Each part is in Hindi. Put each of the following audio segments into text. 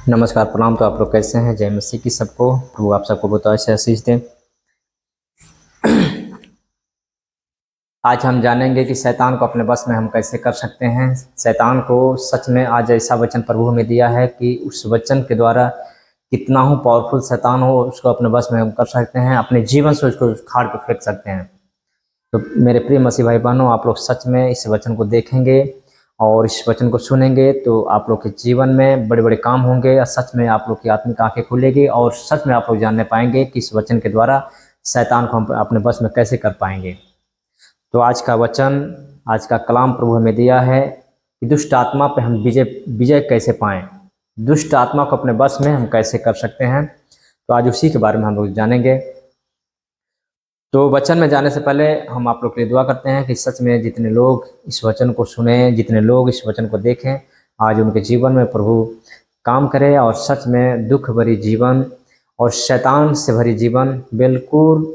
नमस्कार, प्रणाम। तो आप लोग कैसे हैं? जय मसीह की सबको। प्रभु आप सबको बहुत ऐसे आशीष दें। आज हम जानेंगे कि शैतान को अपने बस में हम कैसे कर सकते हैं। शैतान को सच में आज ऐसा वचन प्रभु हमें दिया है कि उस वचन के द्वारा कितना हो पावरफुल शैतान हो, उसको अपने बस में हम कर सकते हैं, अपने जीवन से उसको उखाड़ के फेंक सकते हैं। तो मेरे प्रिय मसीह भाई बहनों, आप लोग सच में इस वचन को देखेंगे और इस वचन को सुनेंगे तो आप लोग के जीवन में बड़े बड़े काम होंगे और सच में आप लोग की आत्मिक आंखें खुलेगी और सच में आप लोग जानने पाएंगे कि इस वचन के द्वारा शैतान को हम अपने बस में कैसे कर पाएंगे। तो आज का वचन, आज का कलाम प्रभु हमें दिया है कि दुष्ट आत्मा पे हम विजय विजय कैसे पाएं, दुष्ट आत्मा को अपने बस में हम कैसे कर सकते हैं। तो आज उसी के बारे में हम लोग जानेंगे। तो वचन में जाने से पहले हम आप लोग के लिए दुआ करते हैं कि सच में जितने लोग इस वचन को सुने, जितने लोग इस वचन को देखें, आज उनके जीवन में प्रभु काम करे और सच में दुख भरी जीवन और शैतान से भरी जीवन बिल्कुल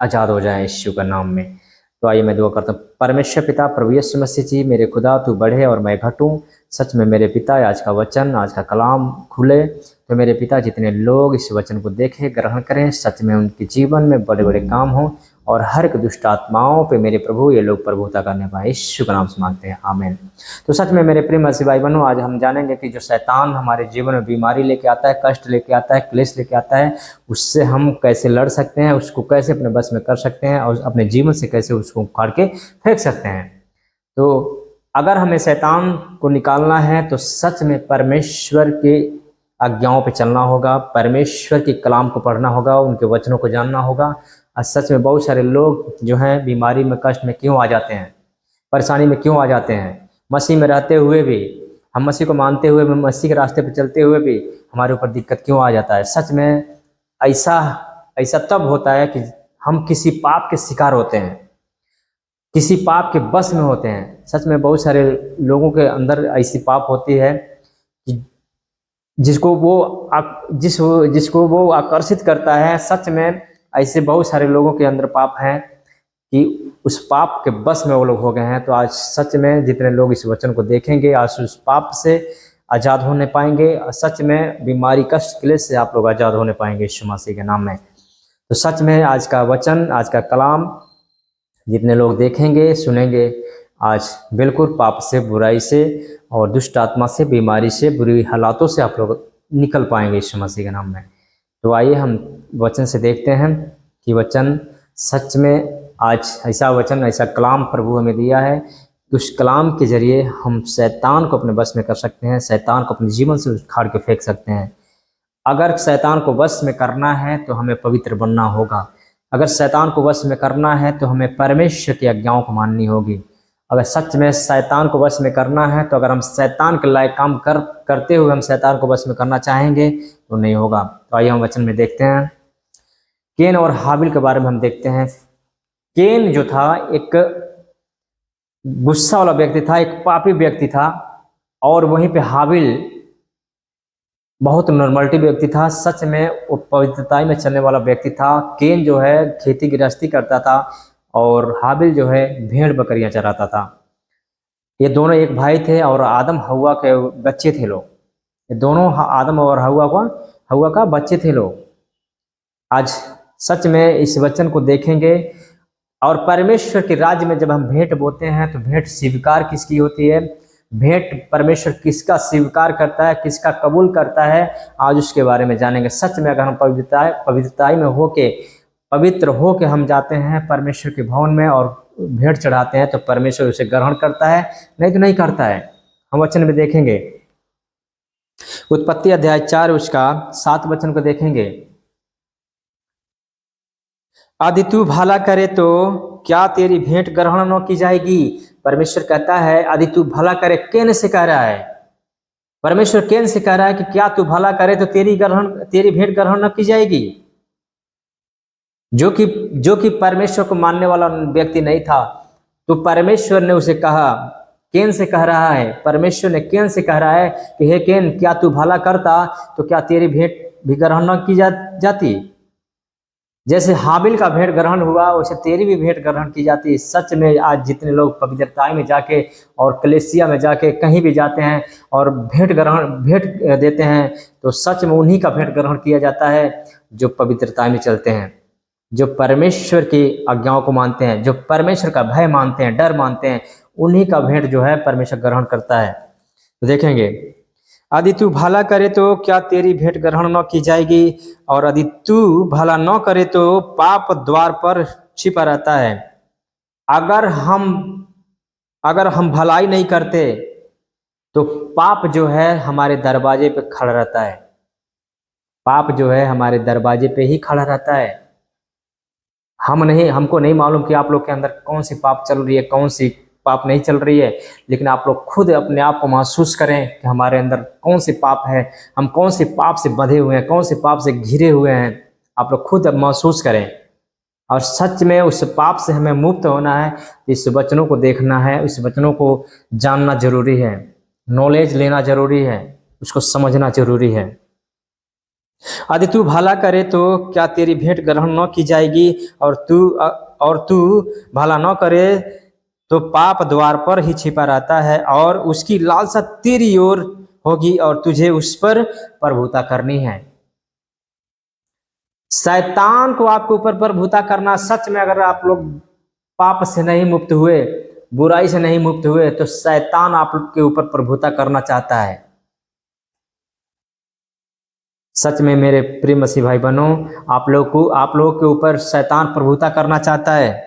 आज़ाद हो जाए यीशु का नाम में। तो आइए मैं दुआ करता हूँ। परमेश्वर पिता प्रभु यीशु मसीह जी, मेरे खुदा तू बढ़े और मैं घटूं। सच में मेरे पिता आज का वचन, आज का कलाम खुले तो मेरे पिता जितने लोग इस वचन को देखें, ग्रहण करें, सच में उनके जीवन में बड़े बड़े काम हों और हर एक दुष्ट आत्माओं पे मेरे प्रभु ये लोग प्रभुता करने पाए। यीशु का नाम से मांगते हैं, आमीन। तो सच में मेरे प्रिय मसीह भाई बहनों, आज हम जानेंगे कि जो शैतान हमारे जीवन में बीमारी लेके आता है, कष्ट लेके आता है, क्लेश लेके आता है, उससे हम कैसे लड़ सकते हैं, उसको कैसे अपने बस में कर सकते हैं और अपने जीवन से कैसे उसको उखाड़ के फेंक सकते हैं। तो अगर हमें शैतान को निकालना है तो सच में परमेश्वर के आज्ञाओं पे चलना होगा, परमेश्वर के कलाम को पढ़ना होगा, उनके वचनों को जानना होगा। और सच में बहुत सारे लोग जो हैं बीमारी में, कष्ट में क्यों आ जाते हैं, परेशानी में क्यों आ जाते हैं? मसीह में रहते हुए भी, हम मसीह को मानते हुए भी, मसीह के रास्ते पर चलते हुए भी हमारे ऊपर दिक्कत क्यों आ जाता है? सच में ऐसा ऐसा तब होता है कि हम किसी पाप के शिकार होते हैं, किसी पाप के बस में होते हैं। सच में बहुत सारे लोगों के अंदर ऐसी पाप होती है कि जिसको वो आकर्षित करता है। सच में ऐसे बहुत सारे लोगों के अंदर पाप हैं कि उस पाप के बस में वो लोग हो गए हैं। तो आज सच में जितने लोग इस वचन को देखेंगे, आज उस पाप से आज़ाद होने पाएंगे और सच में बीमारी, कष्ट, क्लेश से आप लोग आज़ाद होने पाएंगे यीशु मसीह के नाम में। तो सच में आज का वचन, आज का कलाम जितने लोग देखेंगे, सुनेंगे, आज बिल्कुल पाप से, बुराई से और दुष्ट आत्मा से, बीमारी से, बुरी हालातों से आप लोग निकल पाएंगे यीशु मसीह के नाम में। तो आइए हम वचन से देखते हैं कि वचन सच में आज ऐसा वचन, ऐसा कलाम प्रभु हमें दिया है कि उस कलाम के जरिए हम शैतान को अपने बस में कर सकते हैं, शैतान को अपने जीवन से उखाड़ के फेंक सकते हैं। अगर शैतान को वश में करना है तो हमें पवित्र बनना होगा। अगर शैतान को वश में करना है तो हमें परमेश्वर की आज्ञाओं को माननी होगी। अगर सच में शैतान को वश में करना है तो अगर हम शैतान के लायक काम करते हुए हम शैतान को वश में करना चाहेंगे तो नहीं होगा। तो आइए हम वचन में देखते हैं। केन और हाबिल के बारे में हम देखते हैं। केन जो था एक गुस्सा वाला व्यक्ति था, एक पापी व्यक्ति था, और वहीं पे हाबिल बहुत नॉर्मलिटी व्यक्ति था। सच में वो पवित्रता में चलने वाला व्यक्ति था। केन जो है खेती गृहस्थी करता था और हाबिल जो है भेड़ बकरियां चराता था। ये दोनों एक भाई थे और आदम हव्वा के बच्चे थे लोग। ये दोनों आदम और हव्वा का बच्चे थे लोग। आज सच में इस वचन को देखेंगे और परमेश्वर के राज्य में जब हम भेंट बोते हैं तो भेंट स्वीकार किसकी होती है? भेंट परमेश्वर किसका स्वीकार करता है, किसका कबूल करता है, आज उसके बारे में जानेंगे। सच में अगर हम पवित्रता में होके, पवित्र होके हम जाते हैं परमेश्वर के भवन में और भेंट चढ़ाते हैं तो परमेश्वर उसे ग्रहण करता है, नहीं तो नहीं करता है। हम वचन में देखेंगे। उत्पत्ति अध्याय 4 उसका 7 वचन को देखेंगे। यदि तू भला करे तो क्या तेरी भेंट ग्रहण न की जाएगी? परमेश्वर कहता है यदि तू भला करे। केन से कह रहा है, परमेश्वर केन से कह रहा है कि क्या तू भला करे तो तेरी भेंट ग्रहण न की जाएगी। जो कि परमेश्वर को मानने वाला व्यक्ति नहीं था, तो परमेश्वर ने उसे कहा, केन से कह रहा है, परमेश्वर ने केन से कह रहा है कि हे केन, क्या तू भला करता तो क्या तेरी भेंट भी ग्रहण न की जाती? जैसे हाबिल का भेंट ग्रहण हुआ वैसे तेरी भी भेंट ग्रहण की जाती है। सच में आज जितने लोग पवित्रताई में जाके और कलीसिया में जाके कहीं भी जाते हैं और भेंट देते हैं, तो सच में उन्हीं का भेंट ग्रहण किया जाता है जो पवित्रताई में चलते हैं, जो परमेश्वर की आज्ञाओं को मानते हैं, जो परमेश्वर का भय मानते हैं, डर मानते हैं, उन्हीं का भेंट जो है परमेश्वर ग्रहण करता है। तो देखेंगे, यदि तू भला करे तो क्या तेरी भेंट ग्रहण न की जाएगी, और यदि तू भला न करे तो पाप द्वार पर छिपा रहता है। अगर हम भलाई नहीं करते तो पाप जो है हमारे दरवाजे पे खड़ा रहता है। पाप जो है हमारे दरवाजे पे ही खड़ा रहता है। हमको नहीं मालूम कि आप लोग के अंदर कौन सी पाप चल रही है, कौन सी पाप नहीं चल रही है, लेकिन आप लोग खुद अपने आप को महसूस करें कि हमारे अंदर कौन सी पाप है, हम कौन से पाप से बंधे हुए हैं, कौन से पाप से घिरे हुए हैं। आप लोग खुद महसूस करें, और सच में उस पाप से हमें मुक्त होना है। इस वचनों को देखना है, इस वचनों को जानना जरूरी है, नॉलेज लेना जरूरी है, उसको समझना जरूरी है। यदि तू भला करे तो क्या तेरी भेंट ग्रहण न की जाएगी, और तू भला न करे तो पाप द्वार पर ही छिपा रहता है, और उसकी लालसा तेरी ओर होगी और तुझे उस पर प्रभुता करनी है। शैतान को आपके ऊपर प्रभुता करना, सच में अगर आप लोग पाप से नहीं मुक्त हुए, बुराई से नहीं मुक्त हुए, तो शैतान आप लोग के ऊपर प्रभुता करना चाहता है। सच में मेरे प्रिय मसीह भाई बहनों, आप लोगों के ऊपर शैतान प्रभुता करना चाहता है।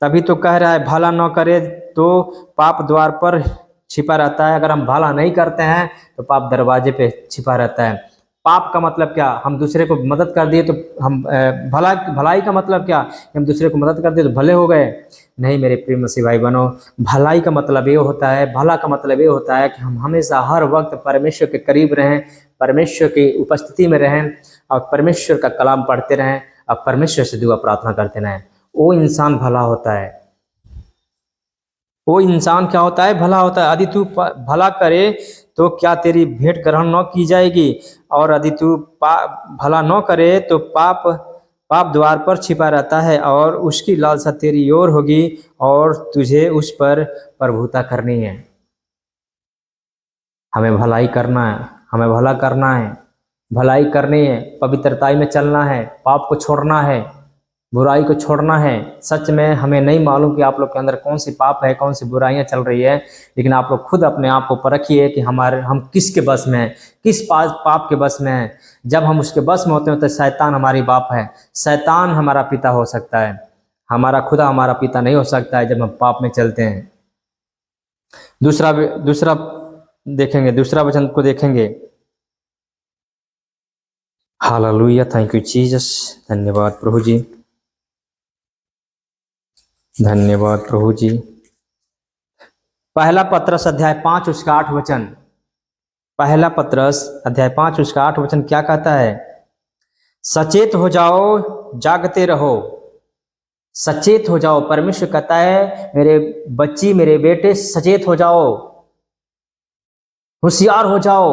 तभी तो कह रहा है भला न करे तो पाप द्वार पर छिपा रहता है। अगर हम भला नहीं करते हैं तो पाप दरवाजे पे छिपा रहता है। पाप का मतलब क्या? हम दूसरे को मदद कर दिए तो हम भलाई का मतलब क्या? हम दूसरे को मदद कर दिए तो भले हो गए? नहीं मेरे प्रिय मसीह भाई बहनों, भलाई का मतलब ये होता है, भला का मतलब ये होता है कि हम हमेशा हर वक्त परमेश्वर के करीब रहें, परमेश्वर की उपस्थिति में रहें, और परमेश्वर का कलाम पढ़ते रहें, और परमेश्वर से दुआ प्रार्थना करते रहें। वो इंसान भला होता है। वो इंसान क्या होता है? भला होता है। यदि तू भला करे तो क्या तेरी भेंट ग्रहण न की जाएगी, और यदि तू भला न करे तो पाप द्वार पर छिपा रहता है, और उसकी लालसा तेरी ओर होगी और तुझे उस पर प्रभुता करनी है। हमें भलाई करना है, हमें भला करना है, भलाई करनी है, पवित्रताई में चलना है, पाप को छोड़ना है, बुराई को छोड़ना है। सच में हमें नहीं मालूम कि आप लोग के अंदर कौन सी पाप है, कौन सी बुराइयां चल रही है, लेकिन आप लोग खुद अपने आप को परखिए कि हम किसके बस में हैं, किस पाप के बस में हैं। जब हम उसके बस में होते हैं तो शैतान हमारी बाप है, शैतान हमारा पिता हो सकता है, हमारा खुदा हमारा पिता नहीं हो सकता है जब हम पाप में चलते हैं। दूसरा देखेंगे, दूसरा वचन को देखेंगे। Hallelujah, thank you Jesus. धन्यवाद प्रभु जी, धन्यवाद प्रभु जी। पहला पत्रस अध्याय 5 उसका 8 वचन, पहला पत्रस अध्याय 5 उसका 8 वचन क्या कहता है? सचेत हो जाओ, जागते रहो। सचेत हो जाओ। परमेश्वर कहता है मेरे बच्ची, मेरे बेटे, सचेत हो जाओ, होशियार हो जाओ।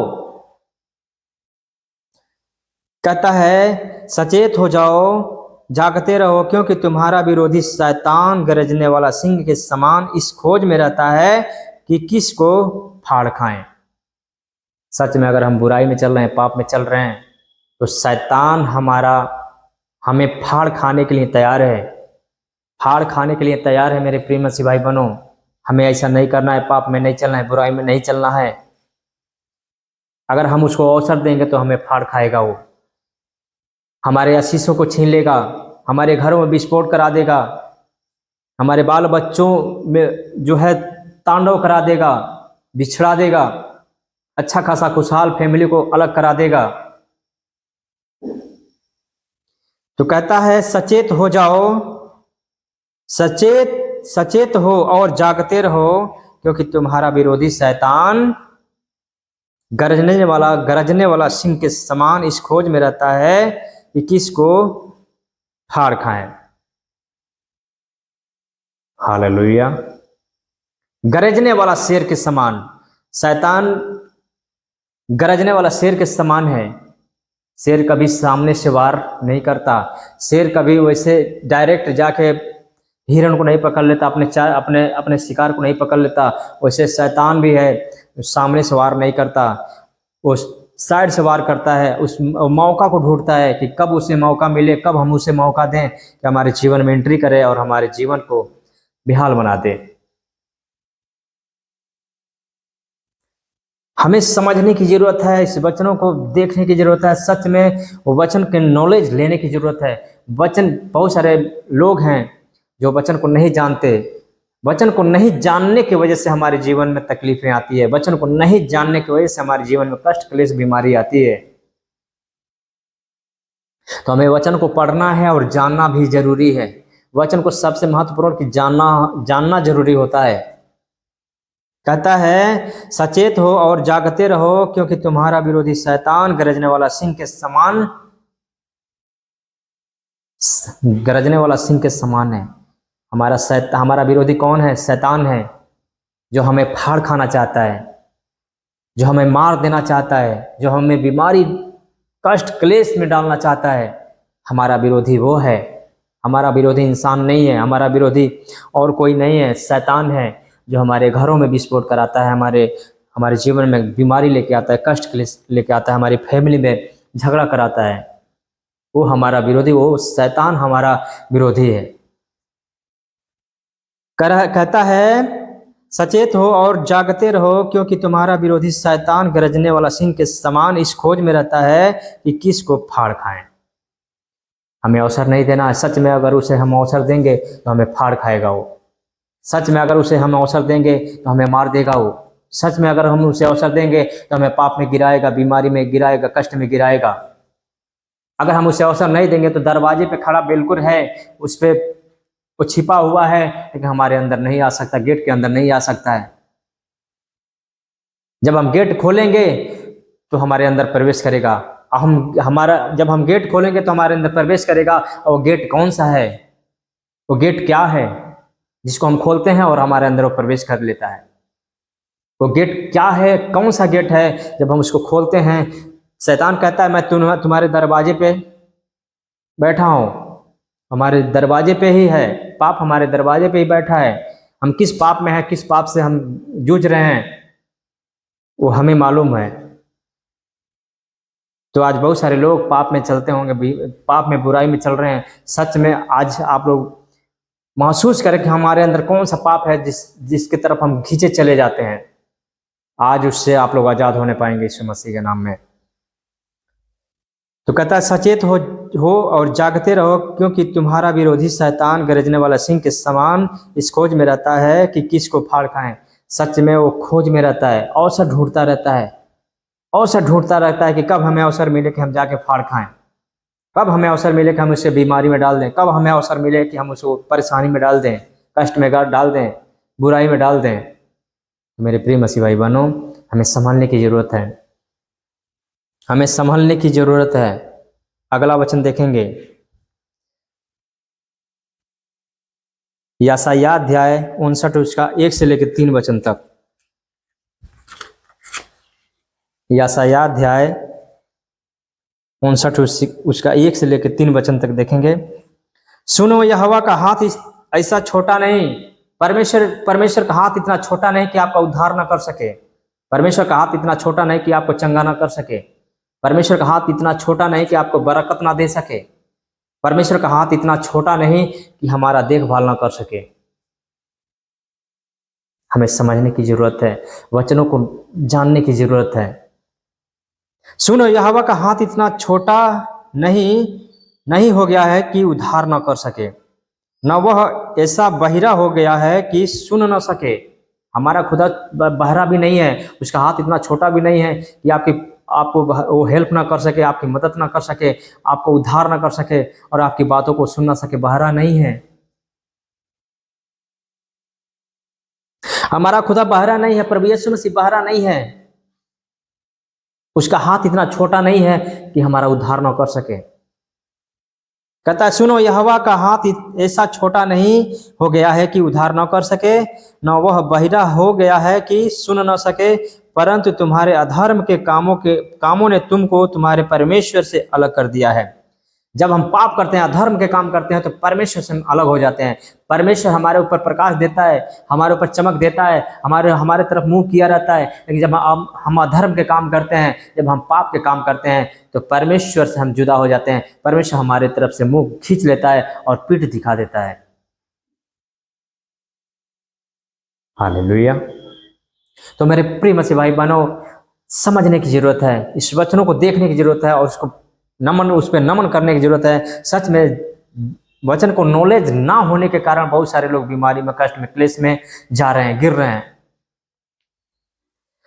कहता है सचेत हो जाओ, जागते रहो, क्योंकि तुम्हारा विरोधी शैतान गरजने वाला सिंह के समान इस खोज में रहता है कि किसको फाड़ खाएं। सच में अगर हम बुराई में चल रहे हैं, पाप में चल रहे हैं, तो शैतान हमें फाड़ खाने के लिए तैयार है, फाड़ खाने के लिए तैयार है। मेरे प्रिय मसीह भाई बहनों, हमें ऐसा नहीं करना है, पाप में नहीं चलना है, बुराई में नहीं चलना है। अगर हम उसको अवसर देंगे तो हमें फाड़ खाएगा, वो हमारे आशीषों को छीन लेगा, हमारे घरों में विस्फोट करा देगा, हमारे बाल बच्चों में जो है तांडव करा देगा, बिछड़ा देगा, अच्छा खासा खुशहाल फैमिली को अलग करा देगा। तो कहता है सचेत हो जाओ, सचेत हो और जागते रहो, क्योंकि तुम्हारा विरोधी शैतान गरजने वाला सिंह के समान इस खोज में रहता है कि किसको फाड़ खाएं। हालेलुया। गरजने वाला शेर के समान, शैतान गरजने वाला शेर के समान है। शेर कभी सामने से वार नहीं करता, शेर कभी वैसे डायरेक्ट जाके हिरण को नहीं पकड़ लेता, अपने अपने शिकार को नहीं पकड़ लेता। वैसे शैतान भी है, सामने से वार नहीं करता, वो साइड से वार करता है, उस मौका को ढूंढता है कि कब उसे मौका मिले, कब हम उसे मौका दें कि हमारे जीवन में एंट्री करे और हमारे जीवन को बेहाल बना दे। हमें समझने की जरूरत है, इस वचनों को देखने की जरूरत है, सच में वो वचन के नॉलेज लेने की जरूरत है। वचन, बहुत सारे लोग हैं जो वचन को नहीं जानते, वचन को नहीं जानने की वजह से हमारे जीवन में तकलीफें आती है, वचन को नहीं जानने की वजह से हमारे जीवन में कष्ट क्लेश बीमारी आती है। तो हमें वचन को पढ़ना है और जानना भी जरूरी है। वचन को सबसे महत्वपूर्ण कि जानना जरूरी होता है। कहता है सचेत हो और जागते रहो, क्योंकि तुम्हारा विरोधी शैतान गरजने वाला सिंह के समान है। हमारा विरोधी कौन है? शैतान है, जो हमें फाड़ खाना चाहता है, जो हमें मार देना चाहता है, जो हमें बीमारी कष्ट क्लेश में डालना चाहता है। हमारा विरोधी वो है। हमारा विरोधी इंसान नहीं है, हमारा विरोधी और कोई नहीं है, शैतान है, जो हमारे घरों में विस्फोट कराता है, हमारे जीवन में बीमारी लेके आता है, कष्ट लेके आता है, हमारी फैमिली में झगड़ा कराता है। वो हमारा विरोधी, वो शैतान हमारा विरोधी है। कहता है सचेत हो और जागते रहो, क्योंकि तुम्हारा विरोधी शैतान गरजने वाला सिंह के समान इस खोज में रहता है कि किसको फाड़ खाएं। हमें अवसर नहीं देना है। सच में अगर उसे हम अवसर देंगे तो हमें फाड़ खाएगा वो। सच में अगर उसे हम अवसर देंगे तो हमें मार देगा वो। सच में अगर हम उसे अवसर देंगे तो हमें पाप में गिराएगा, बीमारी में गिराएगा, कष्ट में गिराएगा। अगर हम उसे अवसर नहीं देंगे तो दरवाजे पे खड़ा बिल्कुल है, उस पे वो छिपा हुआ है, लेकिन हमारे अंदर नहीं आ सकता, गेट के अंदर नहीं आ सकता है। जब हम गेट खोलेंगे तो हमारे अंदर प्रवेश करेगा। जब हम गेट खोलेंगे तो हमारे अंदर प्रवेश करेगा। और वो गेट कौन सा है? वो गेट क्या है जिसको हम खोलते हैं और हमारे अंदर वो प्रवेश कर लेता है? वो गेट क्या है? कौन सा गेट है? जब हम उसको खोलते हैं, शैतान कहता है मैं तुम्हारे दरवाजे पे बैठा हूं। हमारे दरवाजे पे ही है पाप, हमारे दरवाजे पे ही बैठा है। हम किस पाप में हैं, किस पाप से हम जूझ रहे हैं, वो हमें मालूम है। तो आज बहुत सारे लोग पाप में चलते होंगे, पाप में बुराई में चल रहे हैं। सच में आज आप लोग महसूस करें कि हमारे अंदर कौन सा पाप है जिसकी तरफ हम खींचे चले जाते हैं। आज उससे आप लोग आजाद होने पाएंगे यीशु मसीह के नाम में। तो कहता है सचेत हो और जागते रहो, क्योंकि तुम्हारा विरोधी शैतान गरजने वाला सिंह के समान इस खोज में रहता है कि किसको फाड़ खाएं। सच में वो खोज में रहता है, अवसर ढूंढता रहता है, अवसर ढूंढता रहता है कि कब हमें अवसर मिले कि हम जाके फाड़ खाएं, कब हमें अवसर मिले कि हम उसे बीमारी में डाल दें, कब हमें अवसर मिले कि हम उसको परेशानी में डाल दें, कष्ट में डाल दें, बुराई में डाल दें। तो मेरे प्रिय मसीह भाई बहनों, हमें संभलने की जरूरत है, हमें संभलने की जरूरत है। अगला वचन देखेंगे, यशायाह अध्याय 59 उसका 1 से लेकर 3 वचन तक। यशायाह अध्याय 59 उसका 1 से लेकर 3 वचन तक देखेंगे। सुनो, यहोवा का हाथ ऐसा छोटा नहीं, परमेश्वर का हाथ इतना छोटा नहीं कि आपका उद्धार ना कर सके। परमेश्वर का हाथ इतना छोटा नहीं कि आपको चंगा ना कर सके। परमेश्वर का हाथ इतना छोटा नहीं कि आपको बरकत ना दे सके। परमेश्वर का हाथ इतना छोटा नहीं कि हमारा देखभाल ना कर सके। हमें समझने की जरूरत है, वचनों को जानने की जरूरत है। सुनो, यहोवा का हाथ इतना छोटा नहीं हो गया है कि उद्धार न कर सके, न वह ऐसा बहिरा हो गया है कि सुन न सके। हमारा खुदा बहरा भी नहीं है, उसका हाथ इतना छोटा भी नहीं है कि आपको वो हेल्प ना कर सके, आपकी मदद ना कर सके, आपको उद्धार ना कर सके और आपकी बातों को सुन ना सके। बहरा नहीं है, हमारा खुदा बहरा नहीं है, प्रभु यीशु मसीह बहरा नहीं है। उसका हाथ इतना छोटा नहीं है कि हमारा उद्धार न कर सके। कहता है सुनो, यहोवा का हाथ ऐसा छोटा नहीं हो गया है कि उद्धार न कर सके, न वह बहिरा हो गया है कि सुन न सके। परंतु तुम्हारे अधर्म के कामों ने तुमको तुम्हारे परमेश्वर से अलग कर दिया है। जब हम पाप करते हैं, अधर्म के काम करते हैं, तो परमेश्वर से हम अलग हो जाते हैं। परमेश्वर हमारे ऊपर प्रकाश देता है, हमारे ऊपर चमक देता है, हमारे तरफ मुंह किया रहता है। लेकिन जब हम अधर्म के काम करते हैं, जब हम पाप के काम करते हैं, तो परमेश्वर से हम जुदा हो जाते हैं। परमेश्वर हमारे तरफ से मुंह खींच लेता है और पीठ दिखा देता है। हालेलुया। तो मेरे प्रिय मसीह भाई बहनों, समझने की जरूरत है, इस वचनों को देखने की जरूरत है और उस पर नमन करने की जरूरत है। सच में वचन को नॉलेज ना होने के कारण बहुत सारे लोग बीमारी में, कष्ट में, क्लेश में जा रहे हैं, गिर रहे हैं।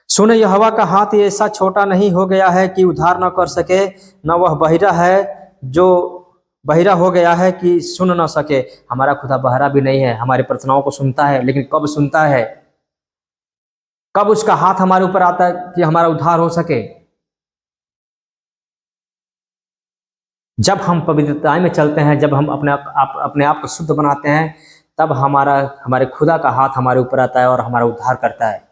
सुने, यहोवा का हाथ ऐसा छोटा नहीं हो गया है कि उद्धार न कर सके, न वह बहिरा है जो बहिरा हो गया है कि सुन न सके। हमारा खुदा बहरा भी नहीं है, हमारी प्रार्थनाओं को सुनता है। लेकिन कब सुनता है? कब उसका हाथ हमारे ऊपर आता है कि हमारा उद्धार हो सके? जब हम पवित्रता में चलते हैं, जब हम अपने आप को शुद्ध बनाते हैं, तब हमारे खुदा का हाथ हमारे ऊपर आता है और हमारा उद्धार करता है।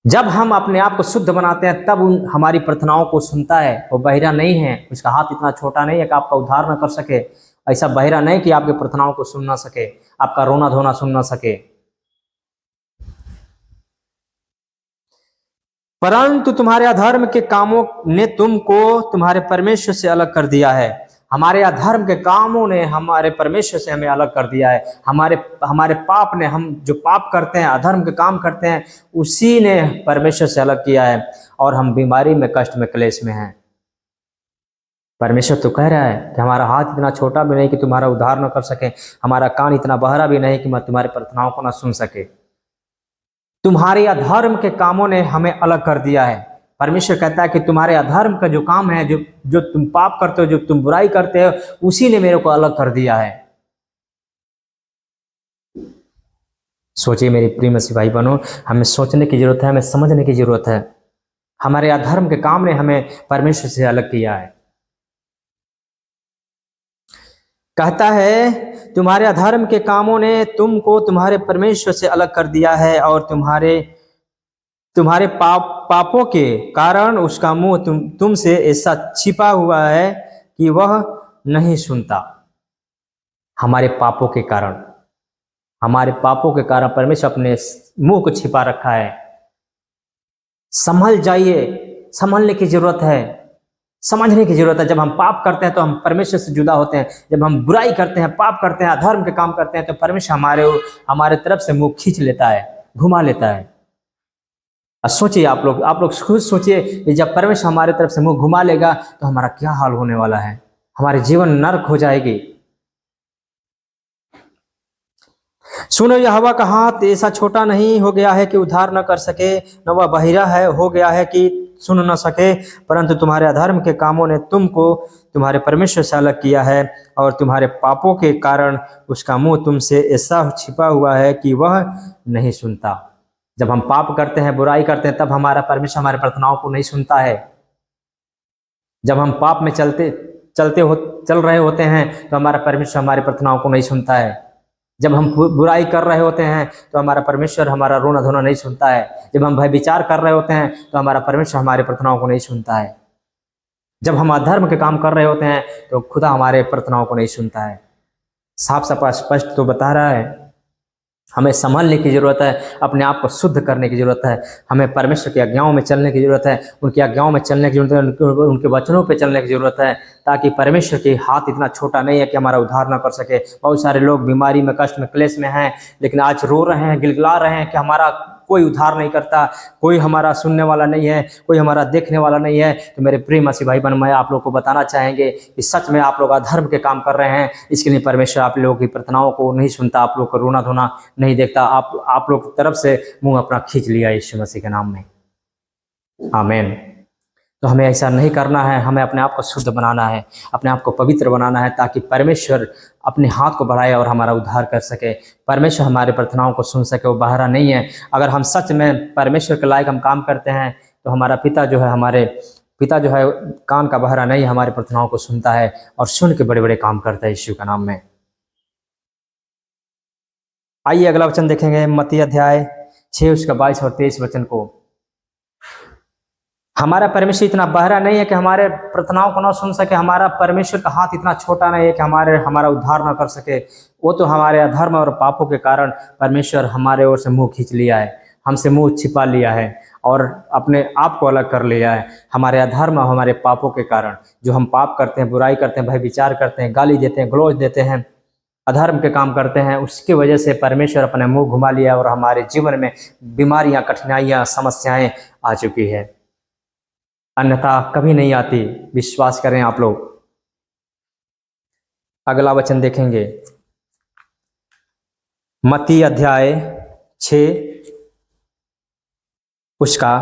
जब हम अपने आप को शुद्ध बनाते हैं, तब हमारी प्रार्थनाओं को सुनता है। वो बहिरा नहीं है, उसका हाथ इतना छोटा नहीं है कि आपका उद्धार न कर सके। ऐसा बहिरा नहीं कि आपकी प्रार्थनाओं को सुन ना सके, आपका रोना धोना सुन ना सके। परंतु तुम्हारे अधर्म के कामों ने तुमको तुम्हारे परमेश्वर से अलग कर दिया है। हमारे अधर्म के कामों ने हमारे परमेश्वर से हमें अलग कर दिया है। हमारे पाप ने, हम जो पाप करते हैं, अधर्म के काम करते हैं, उसी ने परमेश्वर से अलग किया है और हम बीमारी में, कष्ट में, क्लेश में हैं। परमेश्वर तो कह रहा है कि हमारा हाथ इतना छोटा भी नहीं कि तुम्हारा उद्धार न कर सके, हमारा कान इतना बहरा भी नहीं कि मैं तुम्हारी प्रार्थनाओं को न सुन सके। तुम्हारे अधर्म के कामों ने हमें अलग कर दिया है। परमेश्वर कहता है कि तुम्हारे अधर्म का जो काम है, जो तुम पाप करते हो, जो तुम बुराई करते हो, उसी ने मेरे को अलग कर दिया है। सोचिए मेरी प्रिय मसीह भाई बहनों, हमें सोचने की जरूरत है, हमें समझने की जरूरत है। हमारे अधर्म के काम ने हमें परमेश्वर से अलग किया है। कहता है तुम्हारे अधर्म के कामों ने तुमको तुम्हारे परमेश्वर से अलग कर दिया है और तुम्हारे पापों के कारण उसका मुंह तुमसे ऐसा छिपा हुआ है कि वह नहीं सुनता। हमारे पापों के कारण परमेश्वर अपने मुंह को छिपा रखा है। संभल जाइए, संभलने की जरूरत है, समझने की जरूरत है। जब हम पाप करते हैं तो हम परमेश्वर से जुदा होते हैं। जब हम बुराई करते हैं, पाप करते हैं, अधर्म के काम करते हैं, तो परमेश्वर हमारे तरफ से मुंह खींच लेता है, घुमा लेता है। सोचिए आप लोग खुद सोचिए कि जब परमेश्वर हमारे तरफ से मुंह घुमा लेगा तो हमारा क्या हाल होने वाला है। हमारे जीवन नरक हो जाएगी। सुनो, यहोवा का हाथ ऐसा छोटा नहीं हो गया है कि उद्धार न कर सके, न वह बहिरा हो गया है कि सुन न सके, परंतु तुम्हारे अधर्म के कामों ने तुमको तुम्हारे परमेश्वर से अलग किया है और तुम्हारे पापों के कारण उसका मुंह तुमसे ऐसा छिपा हुआ है कि वह नहीं सुनता। जब हम पाप करते हैं, बुराई करते हैं, तब हमारा परमेश्वर हमारे प्रार्थनाओं को नहीं सुनता है। जब हम पाप में चल रहे होते हैं तो हमारा परमेश्वर हमारी प्रार्थनाओं को नहीं सुनता है। जब हम बुराई कर रहे होते हैं तो हमारा परमेश्वर हमारा रोना धोना नहीं सुनता है। जब हम भयविचार कर रहे होते हैं तो हमारा परमेश्वर हमारी प्रार्थनाओं को नहीं सुनता है। जब हम अधर्म के काम कर रहे होते हैं तो खुदा हमारे प्रार्थनाओं को नहीं सुनता है। साफ स्पष्ट तो बता रहा है। हमें संभलने की जरूरत है, अपने आप को शुद्ध करने की जरूरत है, हमें परमेश्वर की आज्ञाओं में चलने की जरूरत है, उनकी आज्ञाओं में चलने की जरूरत है, उनके वचनों पे चलने की जरूरत है, ताकि परमेश्वर के हाथ इतना छोटा नहीं है कि हमारा उद्धार ना कर सके। बहुत सारे लोग बीमारी में, कष्ट में, क्लेश में हैं, लेकिन आज रो रहे हैं, गिलगिला रहे हैं कि हमारा कोई उद्धार नहीं करता, कोई हमारा सुनने वाला नहीं है, कोई हमारा देखने वाला नहीं है। तो मेरे प्रिय मसीह भाई बहन, मैं आप लोग को बताना चाहेंगे कि सच में आप लोग अधर्म के काम कर रहे हैं। इसके लिए परमेश्वर आप लोगों की प्रार्थनाओं को नहीं सुनता, आप लोग को रोना धोना नहीं देखता। आप लोग की तरफ से मुंह अपना खींच लिया यीशु मसीह के नाम में। आमीन। तो हमें ऐसा नहीं करना है, हमें अपने आप को शुद्ध बनाना है, अपने आप को पवित्र बनाना है, ताकि परमेश्वर अपने हाथ को बढ़ाए और हमारा उद्धार कर सके। परमेश्वर हमारे प्रार्थनाओं को सुन सके, वो बहरा नहीं है। अगर हम सच में परमेश्वर के लायक हम काम करते हैं तो हमारे पिता जो है कान का बहरा नहीं, हमारी प्रार्थनाओं को सुनता है और सुन के बड़े बड़े काम करता है यीशु के नाम में। आइए अगला वचन देखेंगे, मत्ती अध्याय 6 उसका 22 और 23 वचन को। हमारा परमेश्वर इतना बहरा नहीं है कि हमारे प्रार्थनाओं को ना सुन सके। हमारा परमेश्वर का हाथ इतना छोटा नहीं है कि हमारा उद्धार ना कर सके। वो तो हमारे अधर्म और पापों के कारण परमेश्वर हमारे ओर से मुंह खींच लिया है, हमसे मुंह छिपा लिया है और अपने आप को अलग कर लिया है। हमारे अधर्म और हमारे पापों के कारण जो हम पाप करते हैं, बुराई करते हैं, भय विचार करते हैं, गाली देते हैं, ग्लोज देते हैं, अधर्म के काम करते हैं, उसकी वजह से परमेश्वर अपने मुंह घुमा लिया और हमारे जीवन में बीमारियां, कठिनाइयां, समस्याएं आ चुकी है, अन्यथा कभी नहीं आती। विश्वास करें आप लोग। अगला वचन देखेंगे, मत्ती अध्याय 6 उसका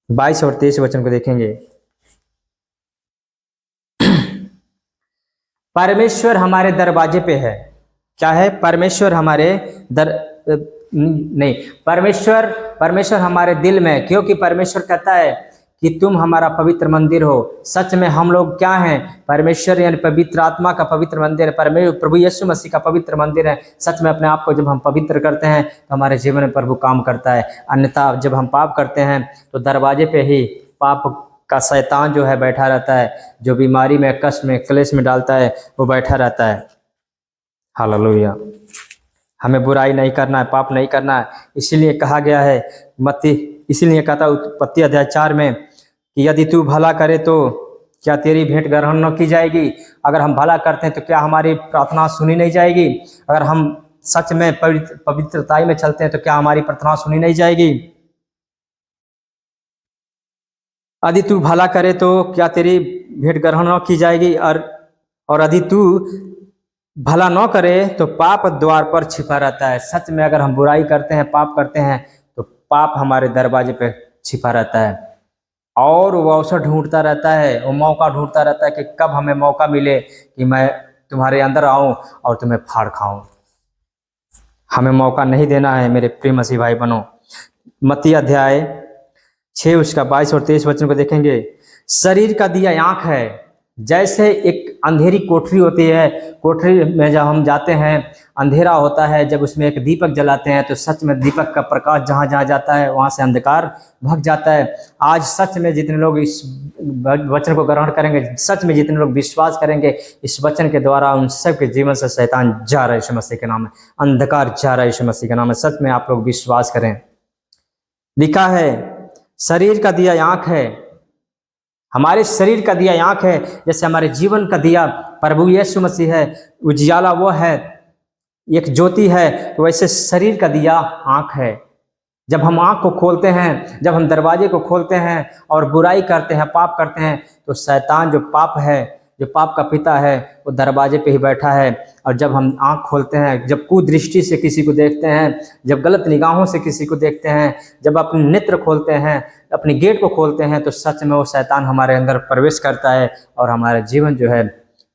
22 और 23 वचन को देखेंगे। परमेश्वर हमारे दरवाजे पे है। क्या है? परमेश्वर हमारे नहीं, परमेश्वर हमारे दिल में, क्योंकि परमेश्वर कहता है कि तुम हमारा पवित्र मंदिर हो। सच में हम लोग क्या हैं? परमेश्वर यानी पवित्र आत्मा का पवित्र मंदिर है, परमेश्वर प्रभु यीशु मसीह का पवित्र मंदिर है। सच में अपने आप को जब हम पवित्र करते हैं तो हमारे जीवन में प्रभु काम करता है, अन्यथा जब हम पाप करते हैं तो दरवाजे पे ही पाप का शैतान जो है बैठा रहता है, जो बीमारी में, कष्ट में, क्लेश में डालता है, वो बैठा रहता है। हालेलुया। हमें बुराई नहीं करना है, पाप नहीं करना है। इसीलिए कहा गया है इसीलिए कहता उत्पत्ति अध्याय 4 में कि यदि तू भला करे तो क्या तेरी भेंट ग्रहण न की जाएगी? अगर हम भला करते हैं तो क्या हमारी प्रार्थना सुनी नहीं जाएगी? अगर हम सच में पवित्रताई में चलते हैं तो क्या हमारी प्रार्थना सुनी नहीं जाएगी? यदि तू भला करे तो क्या तेरी भेंट ग्रहण न की जाएगी? और यदि तू भला न करे तो पाप द्वार पर छिपा रहता है। सच में अगर हम बुराई करते हैं, पाप करते हैं, तो पाप हमारे दरवाजे पे छिपा रहता है और वो अवसर ढूंढता रहता है, वो मौका ढूंढता रहता है कि कब हमें मौका मिले कि मैं तुम्हारे अंदर आऊं और तुम्हें फाड़ खाऊं। हमें मौका नहीं देना है मेरे प्रिय मसीह भाई बनो। मत्ती अध्याय 6 उसका 22 और 23 वचन को देखेंगे। शरीर का दिया आंख है। जैसे एक अंधेरी कोठरी होती है, कोठरी में जब हम जाते हैं अंधेरा होता है, जब उसमें एक दीपक जलाते हैं तो सच में दीपक का प्रकाश जहाँ जहाँ जाता है वहाँ से अंधकार भाग जाता है। आज सच में जितने लोग इस वचन को ग्रहण करेंगे, सच में जितने लोग विश्वास करेंगे इस वचन के द्वारा, उन सब के जीवन से शैतान जा रहा है यीशु मसीह के नाम में, अंधकार जा रहा है यीशु मसीह के नाम में। सच में आप लोग विश्वास करें। लिखा है शरीर का दिया आंख है। हमारे शरीर का दिया आंख है, जैसे हमारे जीवन का दिया प्रभु यीशु मसीह है, उजियाला वो है, एक ज्योति है, तो वैसे शरीर का दिया आंख है। जब हम आंख को खोलते हैं, जब हम दरवाजे को खोलते हैं और बुराई करते हैं, पाप करते हैं, तो शैतान जो पाप है, जो पाप का पिता है, वो दरवाजे पे ही बैठा है। और जब हम आंख खोलते हैं, जब कुदृष्टि से किसी को देखते हैं, जब गलत निगाहों से किसी को देखते हैं, जब अपने नेत्र खोलते हैं, अपनी गेट को खोलते हैं, तो सच में वो शैतान हमारे अंदर प्रवेश करता है और हमारा जीवन जो है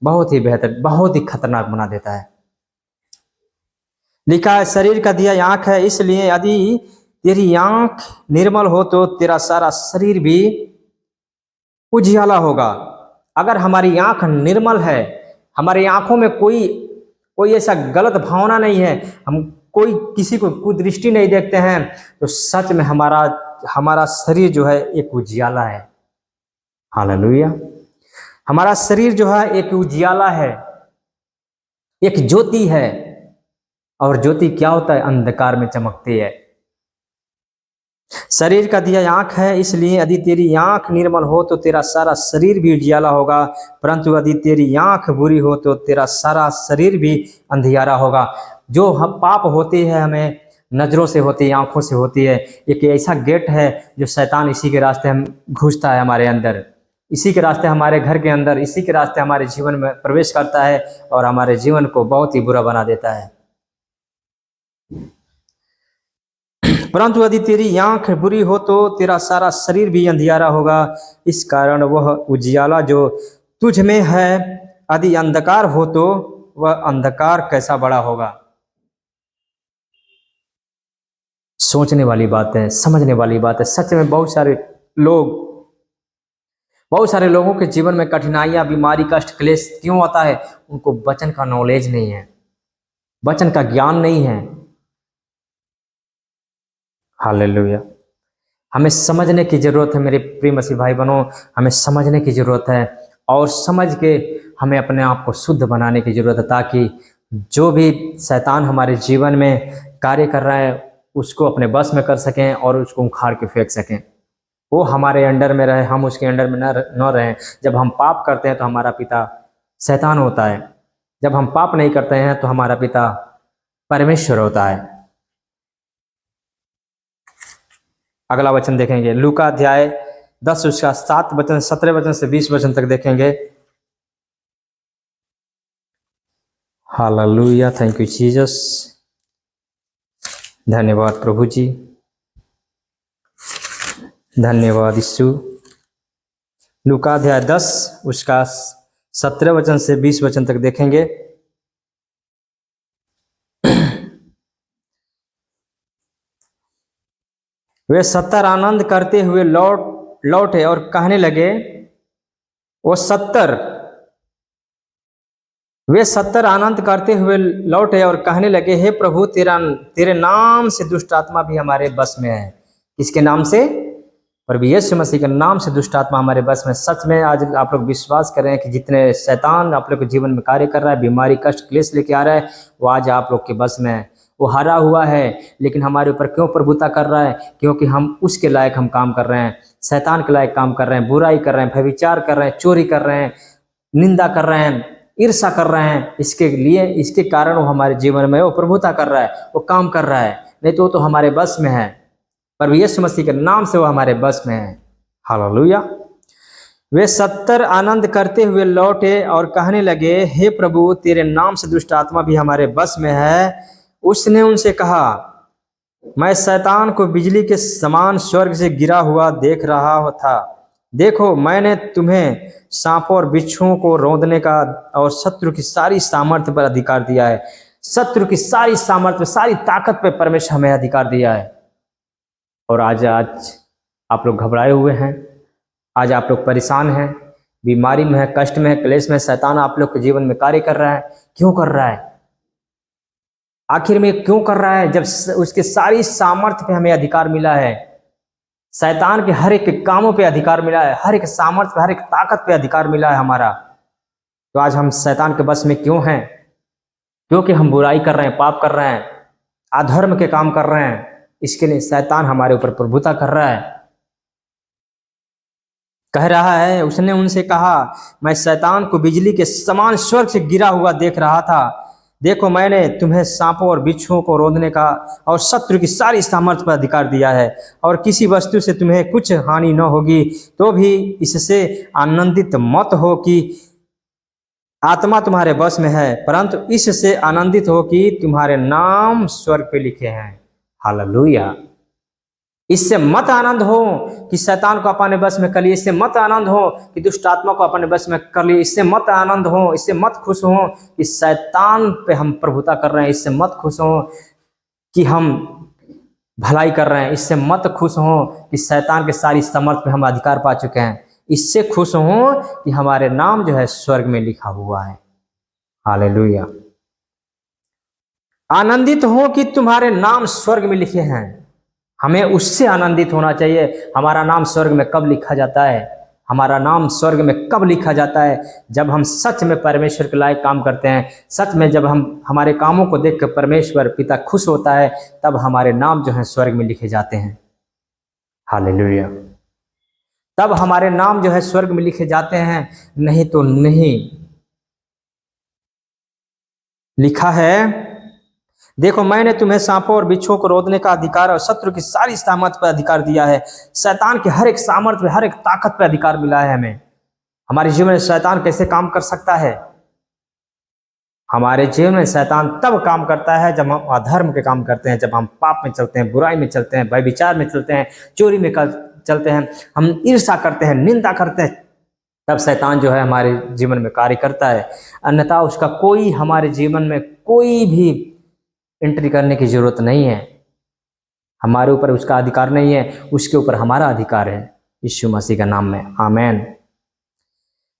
बहुत ही बेहतर, बहुत ही खतरनाक बना देता है। लिखा है शरीर का दिया आंख है, इसलिए यदि तेरी आंख निर्मल हो तो तेरा सारा शरीर भी उजियाला होगा। अगर हमारी आंख निर्मल है, हमारी आंखों में कोई ऐसा गलत भावना नहीं है, हम कोई किसी को कुदृष्टि नहीं देखते हैं, तो सच में हमारा शरीर जो है एक उजियाला है। हालेलुया। हमारा शरीर जो है एक उजियाला है, एक ज्योति है। और ज्योति क्या होता है? अंधकार में चमकती है। शरीर का दिया आंख है, इसलिए यदि तेरी आंख निर्मल हो तो तेरा सारा शरीर भी उजियाला होगा, परंतु यदि तेरी आंख बुरी हो तो तेरा सारा शरीर भी अंधियारा होगा। जो हम पाप होती है हमें नजरों से होती है, आंखों से होती है। एक ऐसा गेट है जो शैतान इसी के रास्ते हम घुसता है हमारे अंदर, इसी के रास्ते हमारे घर के अंदर, इसी के रास्ते हमारे जीवन में प्रवेश करता है और हमारे जीवन को बहुत ही बुरा बना देता है। परंतु यदि तेरी आंख बुरी हो तो तेरा सारा शरीर भी अंधियारा होगा। इस कारण वह उजियाला जो तुझ में है, यदि अंधकार हो तो वह अंधकार कैसा बड़ा होगा। सोचने वाली बात है, समझने वाली बात है। सच में बहुत सारे लोगों के जीवन में कठिनाइयां, बीमारी, कष्ट, क्लेश क्यों आता है? उनको वचन का नॉलेज नहीं है, वचन का ज्ञान नहीं है। हालेलुया। हमें समझने की जरूरत है मेरे प्रिय मसीह भाई बहनों, हमें समझने की जरूरत है और समझ के हमें अपने आप को शुद्ध बनाने की जरूरत है, ताकि जो भी शैतान हमारे जीवन में कार्य कर रहा है उसको अपने बस में कर सकें और उसको उखाड़ के फेंक सकें। वो हमारे अंडर में रहे, हम उसके अंडर में न रहें। जब हम पाप करते हैं तो हमारा पिता शैतान होता है, जब हम पाप नहीं करते हैं तो हमारा पिता परमेश्वर होता है। अगला वचन देखेंगे, लूका अध्याय 10 उसका 7 वचन 17 वचन से 20 वचन तक देखेंगे। हालेलुया, थैंक यू जीसस, धन्यवाद प्रभु जी, धन्यवाद यीशु। लूका अध्याय 10 उसका 17 वचन से 20 वचन तक देखेंगे। वे 70 आनंद करते हुए लौटे और कहने लगे, वे 70 आनंद करते हुए लौटे और कहने लगे, हे प्रभु, तेरे नाम से दुष्ट आत्मा भी हमारे बस में है। किसके नाम से? प्रभु यीशु मसीह के नाम से दुष्ट आत्मा हमारे बस में। सच में आज आप लोग विश्वास करें कि जितने शैतान आप लोग के जीवन में कार्य कर रहा है, बीमारी, कष्ट, क्लेश लेके आ रहा है, वो आज आप लोग के बस में है। वो हारा हुआ है, लेकिन हमारे ऊपर क्यों प्रभुता कर रहा है? क्योंकि हम उसके लायक हम काम कर रहे हैं, शैतान के लायक काम कर रहे हैं, बुराई कर रहे हैं, व्यभिचार कर रहे हैं, चोरी कर रहे हैं, निंदा कर रहे हैं, ईर्षा कर रहे हैं। इसके कारण वो हमारे जीवन में वो प्रभुता कर रहा है, वो काम कर रहा है। नहीं तो वो तो हमारे बस में है, पर यीशु मसीह के नाम से वो हमारे बस में है। हालेलुया। वे 70 आनंद करते हुए लौटे और कहने लगे, हे प्रभु, तेरे नाम से दुष्ट आत्मा भी हमारे बस में है। उसने उनसे कहा, मैं शैतान को बिजली के समान स्वर्ग से गिरा हुआ देख रहा था। देखो, मैंने तुम्हें सांपों और बिच्छुओं को रौंदने का और शत्रु की सारी सामर्थ्य पर अधिकार दिया है। शत्रु की सारी सामर्थ्य, सारी ताकत पर परमेश्वर हमें अधिकार दिया है। और आज आप लोग घबराए हुए हैं, आज आप लोग परेशान हैं, बीमारी में है, कष्ट में है, क्लेश में। शैतान आप लोग के जीवन में कार्य कर रहा है। क्यों कर रहा है? आखिर में क्यों कर रहा है? जब उसके सारी सामर्थ्य पे हमें अधिकार मिला है, शैतान के हर एक कामों पे अधिकार मिला है, हर एक सामर्थ्य पे, हर एक ताकत पे अधिकार मिला है हमारा। तो आज हम शैतान के बस में क्यों हैं? क्योंकि हम बुराई कर रहे हैं, पाप कर रहे हैं, अधर्म के काम कर रहे हैं। इसके लिए शैतान हमारे ऊपर प्रभुता कर रहा है। कह रहा है, उसने उनसे कहा, मैं शैतान को बिजली के समान स्वर्ग से गिरा हुआ देख रहा था। देखो, मैंने तुम्हें सांपों और बिच्छुओं को रौंदने का और शत्रु की सारी सामर्थ्य पर अधिकार दिया है, और किसी वस्तु से तुम्हें कुछ हानि न होगी। तो भी इससे आनंदित मत हो कि आत्मा तुम्हारे बस में है, परंतु इससे आनंदित हो कि तुम्हारे नाम स्वर्ग पे लिखे हैं। हालेलुया। इससे मत आनंद हो कि शैतान को अपने बस में कर लिए, इससे मत आनंद हो कि दुष्ट आत्मा को अपने बस में कर लिए, इससे मत आनंद हो, इससे मत खुश हो कि शैतान पे हम प्रभुता कर रहे हैं, इससे मत खुश हो कि हम भलाई कर रहे हैं, इससे मत खुश हो कि शैतान के सारी समर्थ पे हम अधिकार पा चुके हैं। इससे खुश हो कि हमारे नाम जो है स्वर्ग में लिखा हुआ है। हालेलुया। आनंदित हो कि तुम्हारे नाम स्वर्ग में लिखे हैं। हमें उससे आनंदित होना चाहिए। हमारा नाम स्वर्ग में कब लिखा जाता है? हमारा नाम स्वर्ग में कब लिखा जाता है? जब हम सच में परमेश्वर के लायक काम करते हैं, सच में जब हम हमारे कामों को देखकर परमेश्वर पिता खुश होता है, तब हमारे नाम जो है स्वर्ग में लिखे जाते हैं। हालेलुया। तब हमारे नाम जो है स्वर्ग में लिखे जाते हैं, नहीं तो नहीं। लिखा है, देखो, मैंने तुम्हें सांपों और बिच्छुओं को रौंदने का अधिकार और शत्रु की सारी सामर्थ्य पर अधिकार दिया है। शैतान के हर एक सामर्थ्य पे, हर एक ताकत पे अधिकार मिला है हमें। हमारे जीवन में शैतान कैसे काम कर सकता है? हमारे जीवन में शैतान तब काम करता है जब हम अधर्म के काम करते हैं, जब हम पाप में चलते हैं, बुराई में चलते हैं, व्यभिचार में चलते हैं, चोरी में चलते हैं, हम ईर्ष्या करते हैं, निंदा करते हैं, तब शैतान जो है हमारे जीवन में कार्य करता है। अन्यथा उसका कोई हमारे जीवन में कोई भी एंट्री करने की जरूरत नहीं है। हमारे ऊपर उसका अधिकार नहीं है, उसके ऊपर हमारा अधिकार है, यीशु मसीह के नाम में। आमेन।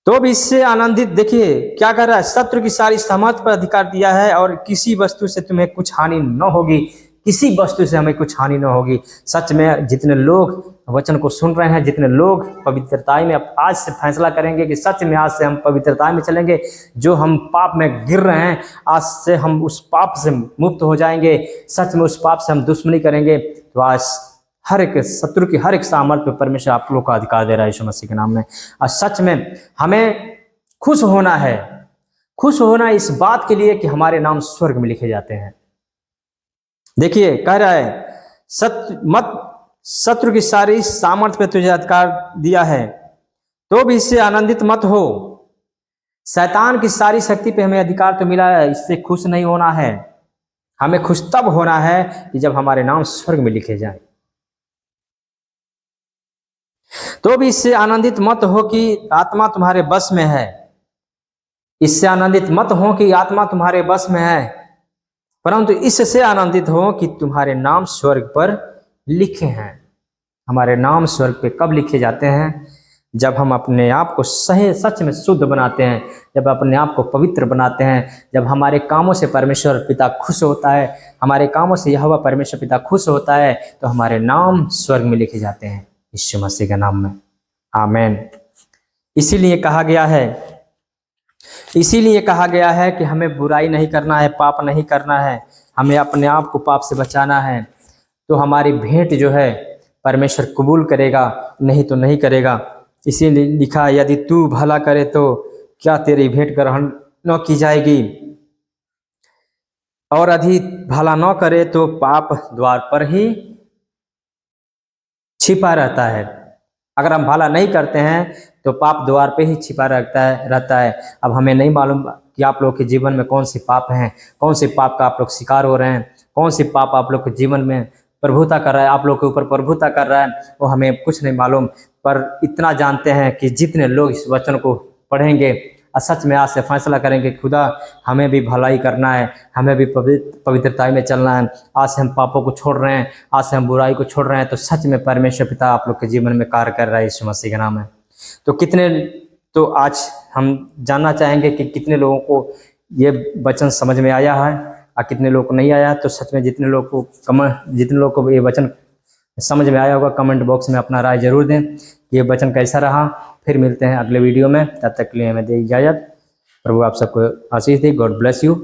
तो भी इससे आनंदित, देखिए क्या कर रहा है, शत्रु की सारी सामर्थ्य पर अधिकार दिया है, और किसी वस्तु से तुम्हें कुछ हानि न होगी। किसी वस्तु से हमें कुछ हानि न होगी। सच में जितने लोग वचन को सुन रहे हैं, जितने लोग पवित्रता में अब आज से फैसला करेंगे कि सच में आज से हम पवित्रता में चलेंगे, जो हम पाप में गिर रहे हैं आज से हम उस पाप से मुक्त हो जाएंगे, सच में उस पाप से हम दुश्मनी करेंगे। तो आज हर एक शत्रु की हर एक सामर्थ पे परमेश्वर आप लोग का अधिकार दे रहा है यीशु मसीह के नाम में। आज सच में हमें खुश होना है, खुश होना इस बात के लिए कि हमारे नाम स्वर्ग में लिखे जाते हैं। देखिए कह रहा है शत्रु की सारी सामर्थ्य पे तुझे अधिकार दिया है, तो भी इससे आनंदित मत हो। शैतान की सारी शक्ति पे हमें अधिकार तो मिला है, इससे खुश नहीं होना है। हमें खुश तब होना है कि जब हमारे नाम स्वर्ग में लिखे जाए। तो भी इससे आनंदित मत हो कि आत्मा तुम्हारे बस में है। इससे आनंदित मत हो कि आत्मा तुम्हारे बस में है, परंतु इससे आनंदित हो कि तुम्हारे नाम स्वर्ग पर लिखे हैं। हमारे नाम स्वर्ग पे कब लिखे जाते हैं? जब हम अपने आप को सही सच में शुद्ध बनाते हैं, जब अपने आप को पवित्र बनाते हैं, जब हमारे कामों से परमेश्वर पिता खुश होता है, हमारे कामों से यहोवा परमेश्वर पिता खुश होता है, तो हमारे नाम स्वर्ग में लिखे जाते हैं यीशु मसीह के नाम में। आमीन। इसीलिए कहा गया है कि हमें बुराई नहीं करना है, पाप नहीं करना है, हमें अपने आप को पाप से बचाना है। तो हमारी भेंट जो है परमेश्वर कबूल करेगा, नहीं तो नहीं करेगा। इसीलिए लिखा, यदि तू भला करे तो क्या तेरी भेंट ग्रहण न की जाएगी, और यदि भला न करे तो पाप द्वार पर ही छिपा रहता है। अगर हम भला नहीं करते हैं तो पाप द्वार पे ही छिपा रहता है। अब हमें नहीं मालूम कि आप लोग के जीवन में कौन से पाप हैं, कौन से पाप का आप लोग शिकार हो रहे हैं, कौन से पाप आप लोग के जीवन में प्रभुता कर रहा है, आप लोग के ऊपर प्रभुता कर रहा है, वो हमें कुछ नहीं मालूम। पर इतना जानते हैं कि जितने लोग इस वचन को पढ़ेंगे और सच में आज से फैसला करेंगे, खुदा हमें भी भलाई करना है, हमें भी पवित्रता में चलना है, आज से हम पापों को छोड़ रहे हैं, आज से हम बुराई को छोड़ रहे हैं, तो सच में परमेश्वर पिता आप लोग के जीवन में कार्य कर रहा है यीशु मसीह के नाम में। तो आज हम जानना चाहेंगे कि कितने लोगों को ये वचन समझ में आया है और कितने लोगों को नहीं आया। तो सच में जितने लोगों को ये वचन समझ में आया होगा, कमेंट बॉक्स में अपना राय जरूर दें कि ये वचन कैसा रहा। फिर मिलते हैं अगले वीडियो में, तब तक के लिए हमें दे इजाजत। प्रभु आप सबको आशीष दे। God bless you.